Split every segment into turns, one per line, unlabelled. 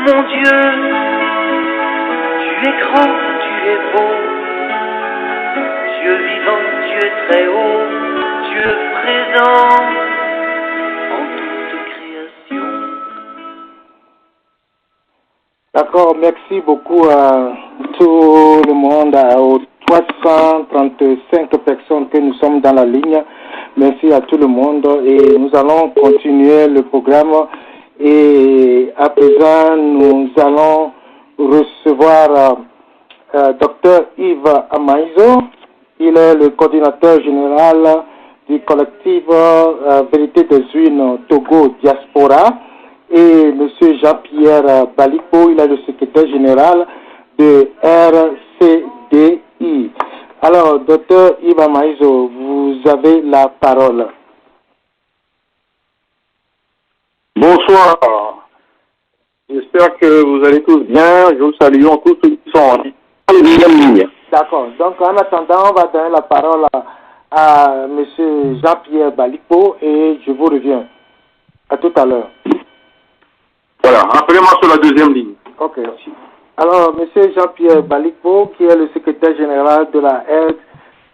Mon Dieu, tu es grand, tu es beau, Dieu vivant, Dieu très haut, Dieu présent en toute création.
D'accord, merci beaucoup à tout le monde, aux 335 personnes que nous sommes dans la ligne. Merci à tout le monde et nous allons continuer le programme. Et à présent, nous allons recevoir Dr Yves Amaïzo. Il est le coordinateur général du collectif Vérité des Unes Togo Diaspora. Et M. Jean-Pierre Balipo, il est le secrétaire général de RCDI. Alors, Dr Yves Amaïzo, vous avez la parole.
Bonsoir. J'espère que vous allez tous bien. Je vous salue tous ceux qui sont en deuxième ligne.
D'accord. Donc, en attendant, on va donner la parole à M. Jean-Pierre Balipo et je vous reviens. À tout à l'heure.
Voilà. Rappelez-moi sur la deuxième ligne.
Ok. Alors, M. Jean-Pierre Balipo, qui est le secrétaire général de la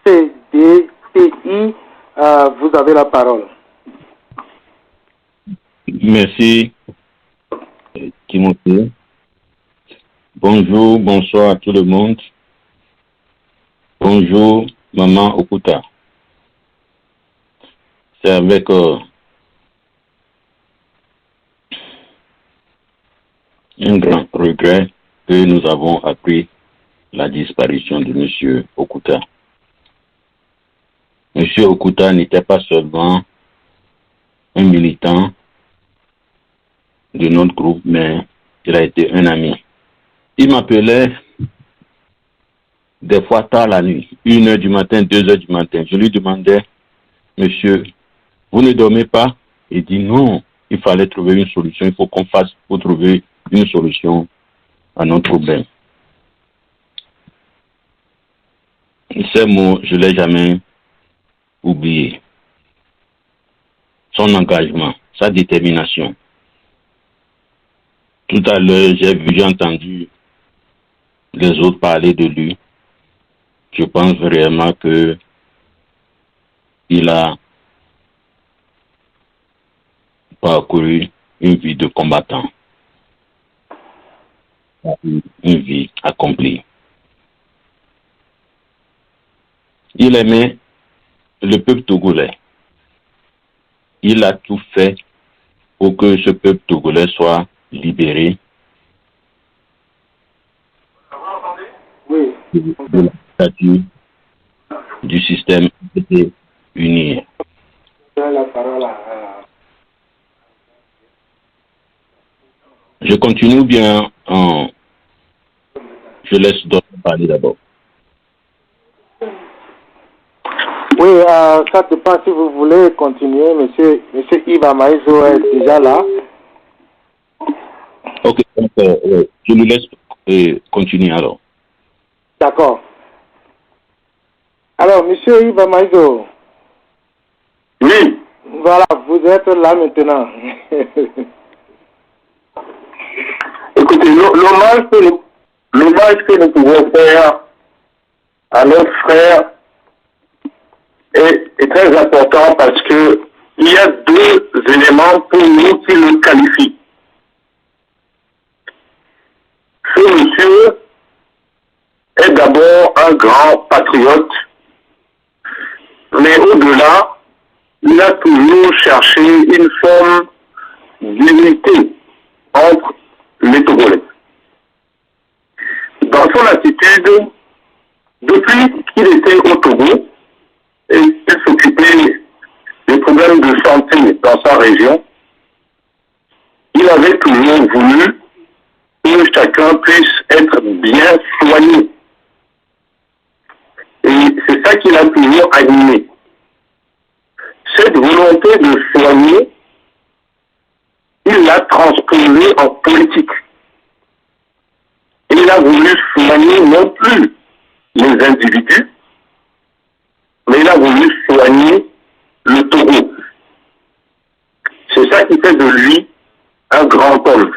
RCDTI, vous avez la parole.
Merci, Timothée. Bonjour, bonsoir à tout le monde. Bonjour, Maman Okuta. C'est avec un grand regret que nous avons appris la disparition de M. Okuta. M. Okuta n'était pas seulement un militant de notre groupe, mais il a été un ami. Il m'appelait des fois tard la nuit, 1h du matin, 2h du matin. Je lui demandais, monsieur, vous ne dormez pas? Il dit non, il fallait trouver une solution, il faut qu'on fasse pour trouver une solution à notre problème. Ces mots, je ne l'ai jamais oublié. Son engagement, sa détermination. Tout à l'heure, j'ai entendu les autres parler de lui. Je pense vraiment que il a parcouru une vie de combattant, une vie accomplie. Il aimait le peuple togolais. Il a tout fait pour que ce peuple togolais soit libéré
Oui.
de la dictature du système uni.
La parole
Je continue bien je laisse d'autres parler d'abord.
Oui, ça dépend si vous voulez continuer. Monsieur Yves Amaïzo est déjà là.
Ok, donc, je nous laisse continuer alors.
D'accord. Alors, monsieur Yves Amaïzo.
Oui.
Voilà, vous êtes là maintenant.
Écoutez, l'hommage que nous pouvons faire à notre frère est très important parce que il y a deux éléments pour nous qui le qualifient. Ce monsieur est d'abord un grand patriote, mais au-delà, il a toujours cherché une forme d'unité entre les Togolais. Dans son attitude, depuis qu'il était au Togo et qu'il s'occupait des problèmes de santé dans sa région, il avait toujours voulu que chacun puisse être bien soigné. Et c'est ça qui l'a toujours animé. Cette volonté de soigner, il l'a transposée en politique. Et il a voulu soigner non plus les individus, mais il a voulu soigner le Togo. C'est ça qui fait de lui un grand homme.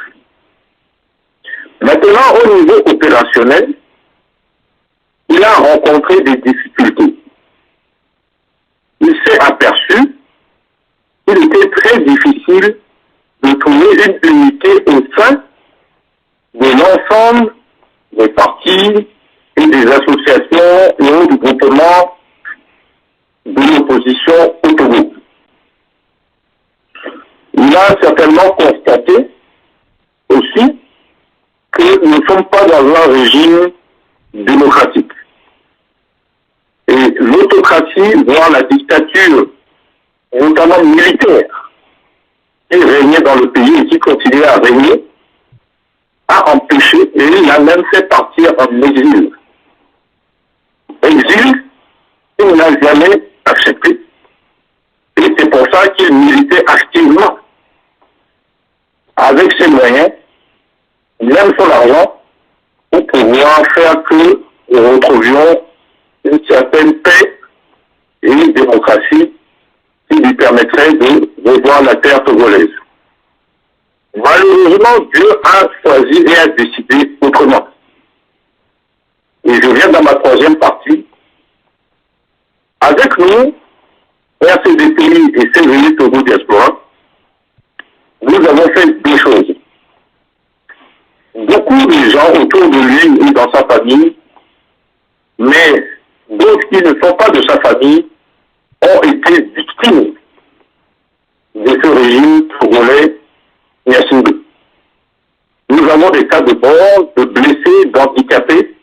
Maintenant, au niveau opérationnel, il a rencontré des difficultés. Il s'est aperçu qu'il était très difficile de trouver une unité au sein de l'ensemble des partis et des associations et autres groupements de l'opposition au Togo. Il a certainement constaté aussi que nous ne sommes pas dans un régime démocratique. Et l'autocratie, voire la dictature, notamment militaire, qui régnait dans le pays et qui continuait à régner, a empêché et il a même fait partir en exil. Exil qu'il n'a jamais accepté. Et c'est pour ça qu'il militait activement avec ses moyens, même son argent, pour pouvoir faire que nous retrouvions une certaine paix et une démocratie qui lui permettrait de revoir la terre togolaise. Malheureusement, Dieu a choisi et a décidé autrement. Et je viens dans ma troisième partie. Avec nous, RCDPI et CVI Togo Diaspora, nous avons fait deux choses. Beaucoup de gens autour de lui et dans sa famille, mais d'autres qui ne sont pas de sa famille, ont été victimes de ce régime togolais Nyassingue. Nous avons des cas de mort, de blessés, d'handicapés,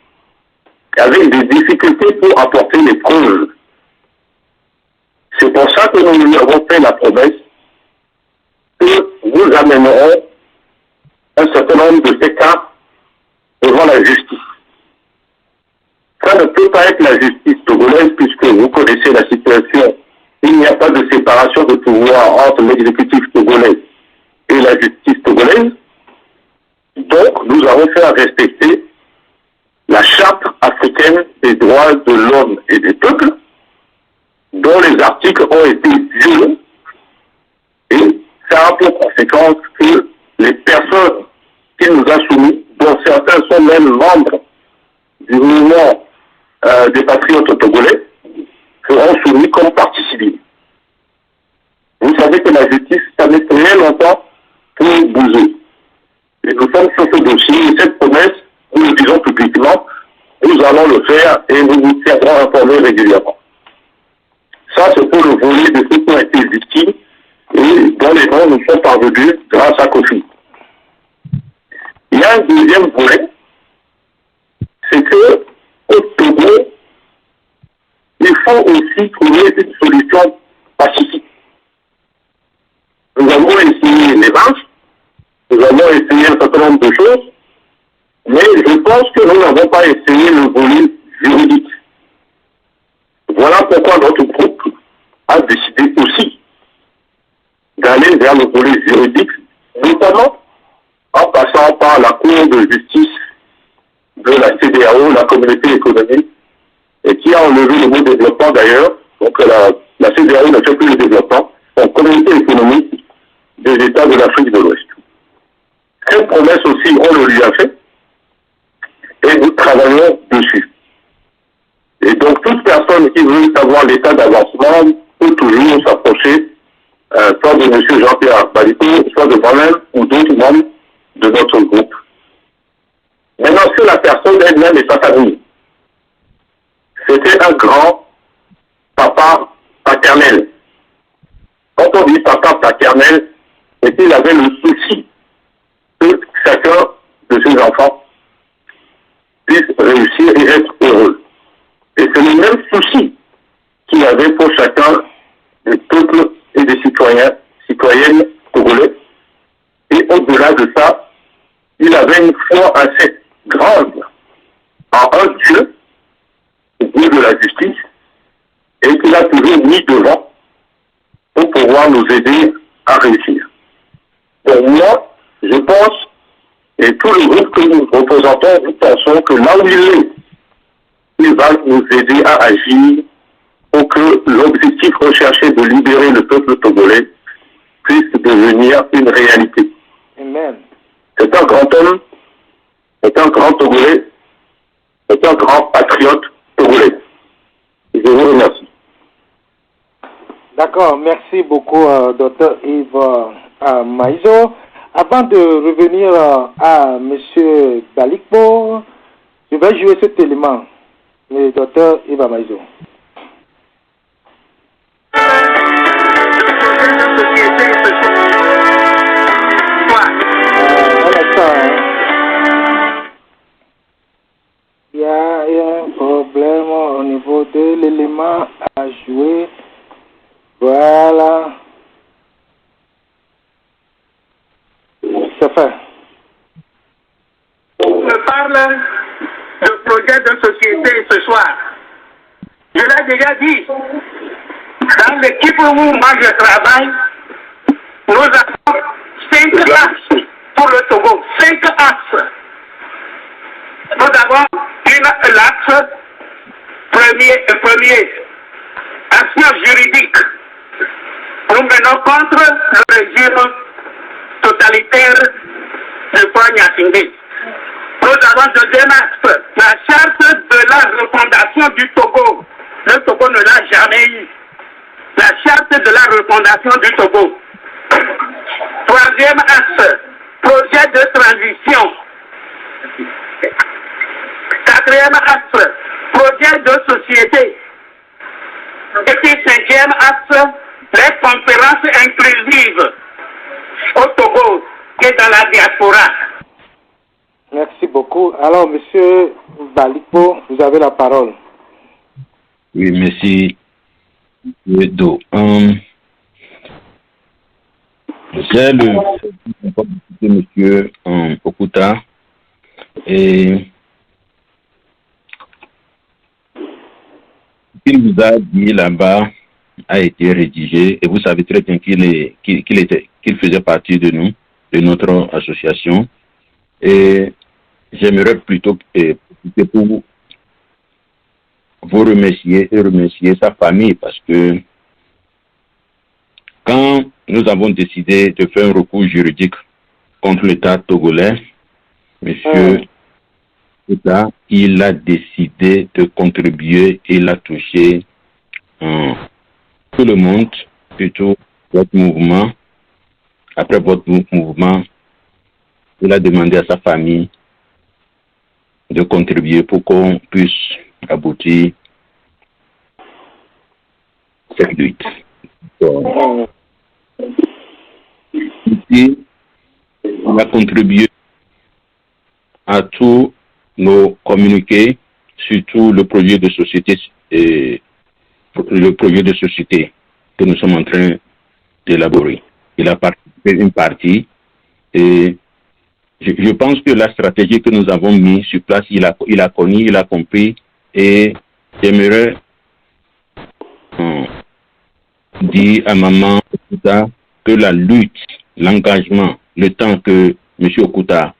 avec des difficultés pour apporter les preuves. C'est pour ça que nous lui avons fait la promesse que nous amènerons un certain nombre de ces cas devant la justice. Ça ne peut pas être la justice togolaise puisque vous connaissez la situation. Il n'y a pas de séparation de pouvoir entre l'exécutif togolais et la justice togolaise. Donc, nous avons fait respecter la charte africaine des droits de l'homme et des peuples, dont les articles ont été violés, et ça a pour conséquence que les personnes qui nous ont soumis, dont certains sont même membres du mouvement des patriotes togolais, seront soumis comme partie civile. Vous savez que la justice, ça met très longtemps pour bouger. Et nous sommes sur ce dossier, et cette promesse, nous le disons publiquement, nous allons le faire et nous vous tiendrons informés régulièrement. Ça, c'est pour le volet de ceux qui ont été victimes et dont les noms nous sont parvenus grâce à Kofi. Il y a un deuxième volet, c'est que au Togo, il faut aussi trouver une solution pacifique. Nous avons essayé les marches, nous avons essayé un certain nombre de choses, mais je pense que nous n'avons pas essayé le volet juridique. Voilà pourquoi notre groupe a décidé aussi d'aller vers le volet juridique, notamment en passant par la Cour de justice de la CEDEAO, la communauté économique, et qui a enlevé le mot développement d'ailleurs. Donc la CEDEAO ne fait plus le développement, donc communauté économique des États de l'Afrique de l'Ouest. Cette promesse aussi, on le lui a fait, et nous travaillons dessus. Et donc toute personne qui veut savoir l'état d'avancement peut toujours s'approcher soit de M. Jean-Pierre Balito, soit de moi-même ou d'autres membres de notre groupe. Maintenant, sur la personne elle-même et sa famille, c'était un grand papa paternel. Quand on dit papa paternel, c'est qu'il avait le souci que chacun de ses enfants puisse réussir et être heureux. Et c'est le même souci qu'il avait pour chacun des peuples et des citoyennes togolais. Et au-delà de ça, il avait une foi assez grande en un Dieu, le Dieu de la justice, et qu'il a toujours mis devant pour pouvoir nous aider à réussir. Pour moi, je pense, et tout le groupe que nous représentons, nous pensons que là où il va nous aider à agir pour que l'objectif recherché de libérer le peuple togolais puisse devenir une réalité.
Amen.
C'est un grand homme est un grand Togolais, est un grand patriote togolais. Je vous remercie.
D'accord, merci beaucoup, Dr Yves Maïzo. Avant de revenir à M. Balikpo, je vais jouer cet élément, le Dr Yves Maïzo. Il y a un problème au niveau de l'élément à jouer. Voilà. C'est fait.
On parle de projet de société ce soir. Je l'ai déjà dit. Dans l'équipe où moi je travaille, nous avons 5 axes pour le Togo. 5 axes. Nous avons l'axe premier, action juridique. Nous menons contre le régime totalitaire de Poignasingé. Nous avons deuxième axe, la charte de la refondation du Togo. Le Togo ne l'a jamais eu. La charte de la refondation du Togo. Troisième axe, projet de transition. Quatrième axe, projet de société. Et puis cinquième axe, les conférences inclusives au Togo et dans la diaspora.
Merci beaucoup. Alors, Monsieur Balikpo, vous avez la parole.
Oui, merci. Do. J'ai le monsieur Okuta et ce qu'il vous a dit là-bas a été rédigé et vous savez très bien qu'il faisait partie de nous, de notre association. Et j'aimerais plutôt pour vous remercier et remercier sa famille parce que quand nous avons décidé de faire un recours juridique contre l'État togolais, monsieur l'État, il a décidé de contribuer, il a touché tout le monde, plutôt votre mouvement. Après votre mouvement, il a demandé à sa famille de contribuer pour qu'on puisse aboutir cette lutte. Donc, ici, on a contribué à tous nos communiqués, surtout le projet de société que nous sommes en train d'élaborer. Il a participé une partie et je pense que la stratégie que nous avons mise sur place, il a connu, il a compris et j'aimerais dire à maman Okuta que la lutte, l'engagement, le temps que M. Okuta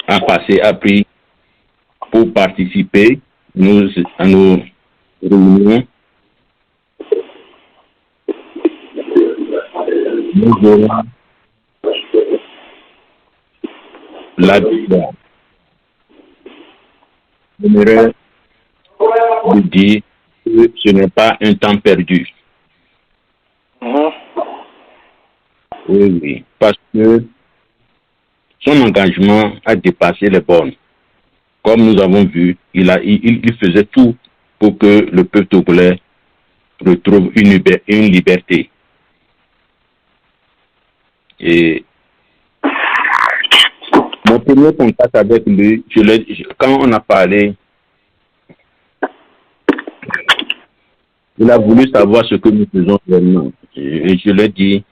a pris pour participer à nos réunions, nous aurons la victoire. J'aimerais vous dire que ce n'est pas un temps perdu. Oui, parce que son engagement a dépassé les bornes. Comme nous avons vu, il faisait tout pour que le peuple togolais retrouve une liberté. Et mon premier contact avec lui, quand on a parlé, il a voulu savoir ce que nous faisons réellement. Et je lui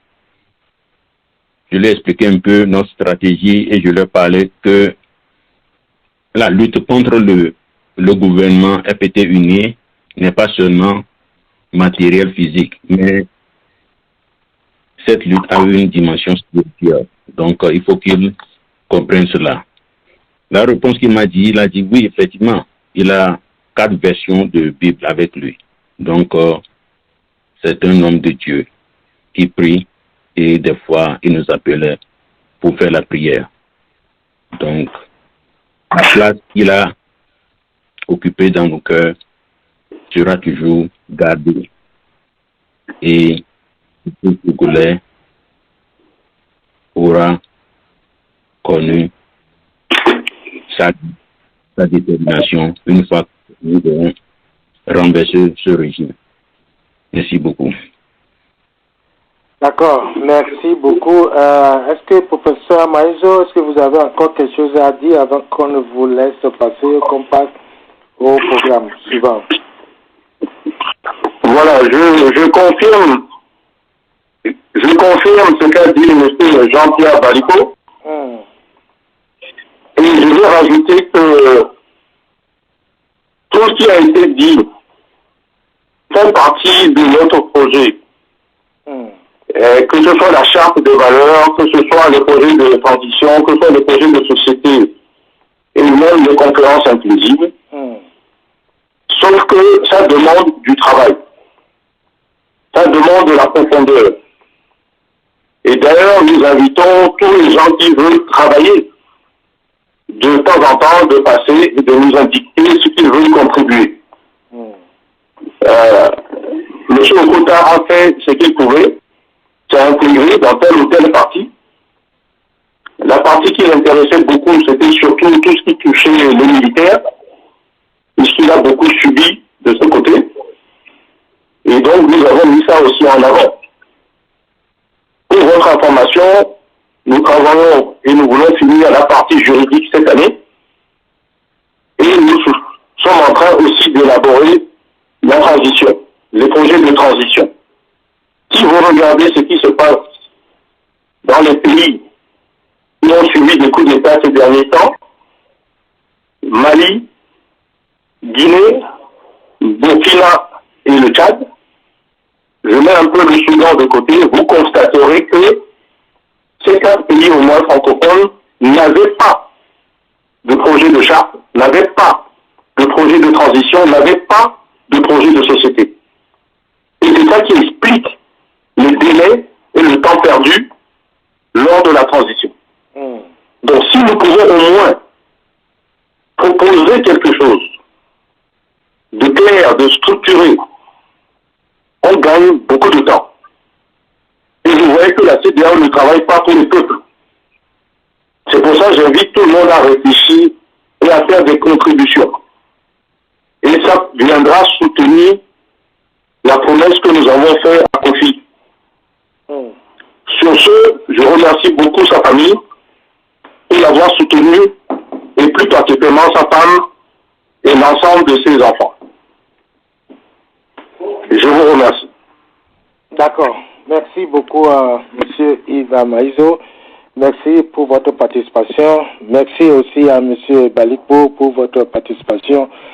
ai expliqué un peu notre stratégie et je lui ai parlé que la lutte contre le gouvernement FPT uni n'est pas seulement matérielle physique, mais cette lutte a une dimension spirituelle. Donc, il faut qu'il comprenne cela. La réponse qu'il m'a dit, il a dit oui, effectivement, il a 4 versions de Bible avec lui. Donc, c'est un homme de Dieu qui prie et des fois, il nous appelait pour faire la prière. Donc, la place qu'il a occupée dans nos cœurs sera toujours gardée. Et le Togolais aura connu sa détermination une fois que nous devons renverser ce régime. Merci beaucoup.
D'accord, merci beaucoup. Est-ce que, professeur Maïso, est-ce que vous avez encore quelque chose à dire avant qu'on ne vous laisse passer, qu'on passe au programme suivant?
Voilà, je confirme ce qu'a dit M. Jean-Pierre Balico. Et je veux rajouter que tout ce qui a été dit fait partie de notre projet. Que ce soit la charte de valeurs, que ce soit le projet de transition, que ce soit le projet de société et même de concurrence inclusive. Sauf que ça demande du travail. Ça demande de la profondeur. Et d'ailleurs, nous invitons tous les gens qui veulent travailler de temps en temps de passer et de nous indiquer ce qu'ils veulent contribuer. M. Okota a fait ce qu'il pouvait, s'est intégré dans telle ou telle partie. La partie qui l'intéressait beaucoup, c'était surtout tout ce qui touchait les militaires, puisqu'il a beaucoup subi de ce côté. Et donc, nous avons mis ça aussi en avant. Pour votre information, nous travaillons et nous voulons finir la partie juridique cette année. Et nous sommes en train aussi d'élaborer la transition, les projets de transition. Si vous regardez ce qui se passe dans les pays qui ont suivi des coups d'État ces derniers temps, Mali, Guinée, Burkina et le Tchad, je mets un peu le Soudan de côté, vous constaterez que ces 4 pays au moins francophones n'avaient pas de projet de charte, n'avaient pas de projet de transition, n'avaient pas de projet de société. Et c'est ça qui explique les délais et le temps perdu lors de la transition. Donc si nous pouvons au moins proposer quelque chose de clair, de structuré, on gagne beaucoup de temps. Et vous voyez que la CEDEAO ne travaille pas pour le peuple. C'est pour ça que j'invite tout le monde à réfléchir et à faire des contributions. Et ça viendra soutenir la promesse que nous avons faite à Kofi. Sur ce, je remercie beaucoup sa famille pour l'avoir soutenu et plus particulièrement sa femme et l'ensemble de ses enfants. Je vous remercie.
D'accord. Merci beaucoup à M. Yves Maïso. Merci pour votre participation. Merci aussi à M. Balico pour votre participation.